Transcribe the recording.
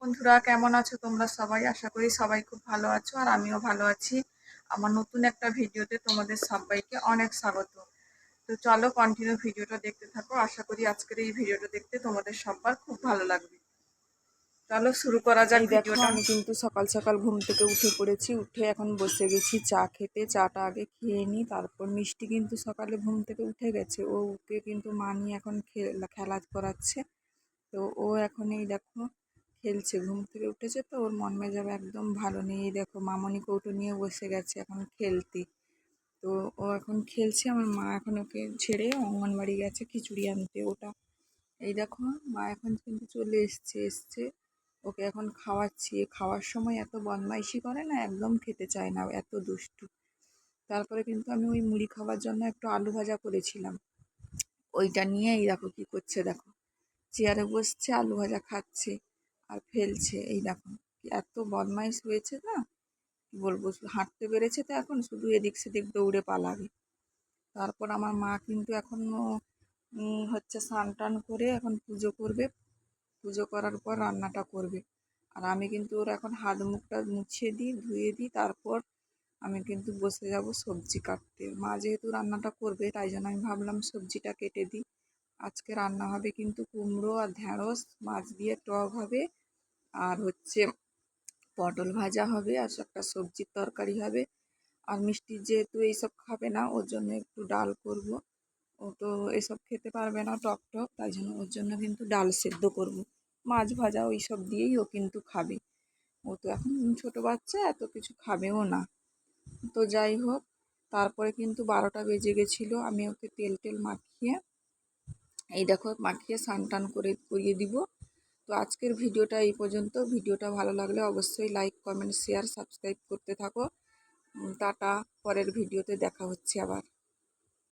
বন্ধুরা, কেমন আছো তোমরা সবাই? আশা করি সবাই খুব ভালো আছো আর আমিও ভালো আছি। আমার নতুন একটা ভিডিওতে তোমাদের সবাইকে অনেক স্বাগত। তো চলো কন্টিনিউ ভিডিওটা দেখতে থাকো। আশা করি আজকের এই ভিডিওটা দেখতে তোমাদের সবার খুব ভালো লাগবে। চলো শুরু করা যাক ভিডিওটা। আমি কিন্তু সকাল সকাল ঘুম থেকে উঠে পড়েছি, উঠে এখন বসে গেছি চা খেতে। চাটা আগে খেয়ে নিই, তারপর মিষ্টি কিন্তু সকালে ঘুম থেকে উঠে গেছে। ওকে কিন্তু মা নিয়ে এখন খেলা করাচ্ছে। তো ও এখন এই দেখো খেলছে, ঘুম থেকে উঠেছে তো ওর মন মেজাজ একদম ভালো নেই। এই দেখো মামনি কৌটো নিয়ে বসে গেছে এখন খেলতে। তো ও এখন খেলছে, আমার মা এখন ওকে ছেড়ে অঙ্গনবাড়ি গেছে খিচুড়ি আনতে। ওটা এই দেখো মা এখন কিন্তু চলে এসছে ওকে এখন খাওয়াচ্ছি। খাওয়ার সময় এত বদমাইশি করে না, একদম খেতে চায় না, এত দুষ্টু। তারপরে কিন্তু আমি ওই মুড়ি খাওয়ার জন্য একটু আলু ভাজা করেছিলাম, ওইটা নিয়ে এই দেখো কি করছে, দেখো চেয়ারে বসছে আলু ভাজা খাচ্ছে আর ফেলছে। এই দেখো এত বদমাইশ হয়েছে না, কি বলবো। হাঁটতে পেরেছে তো এখন শুধু এদিক সেদিক দৌড়ে পালাবে। তারপর আমার মা কিন্তু এখনও হচ্ছে স্নান টান করে এখন পুজো করবে। পুজো করার পর রান্নাটা করবে। আর আমি কিন্তু ওর এখন হাত মুখটা মুছিয়ে দিই, ধুয়ে দিই, তারপর আমি কিন্তু বসে যাব সবজি কাটতে। মা যেহেতু রান্নাটা করবে তাই জন্য আমি ভাবলাম সবজিটা কেটে দিই। আজকে রান্না হবে কিন্তু কুমড়ো আর ঢ্যাঁড়স মাছ দিয়ে টক হবে, আর হচ্ছে পটল ভাজা হবে, আর একটা সবজির তরকারি হবে। আর মিষ্টি যেহেতু এইসব খাবে না, ওর জন্য একটু ডাল করব। ও তো এসব খেতে পারবে না টক টক, তাই জন্য ওর জন্য কিন্তু ডাল সেদ্ধ করব। মাছ ভাজা ওই সব দিয়েই ও কিন্তু খাবে। ও তো এখন ছোট বাচ্চা, এত কিছু খাবেও না। তো যাই হোক, তারপরে কিন্তু 12টা বেজে গেছিলো। আমি ওকে তেল টেল মাখিয়ে এই দেখো মাখিয়ে স্নান টান করিয়ে দিব। তো আজকের ভিডিওটা এই পর্যন্ত। ভিডিওটা ভালো লাগলে অবশ্যই লাইক কমেন্ট শেয়ার সাবস্ক্রাইব করতে থাকো। টাটা, পরের ভিডিওতে দেখা হচ্ছে আবার।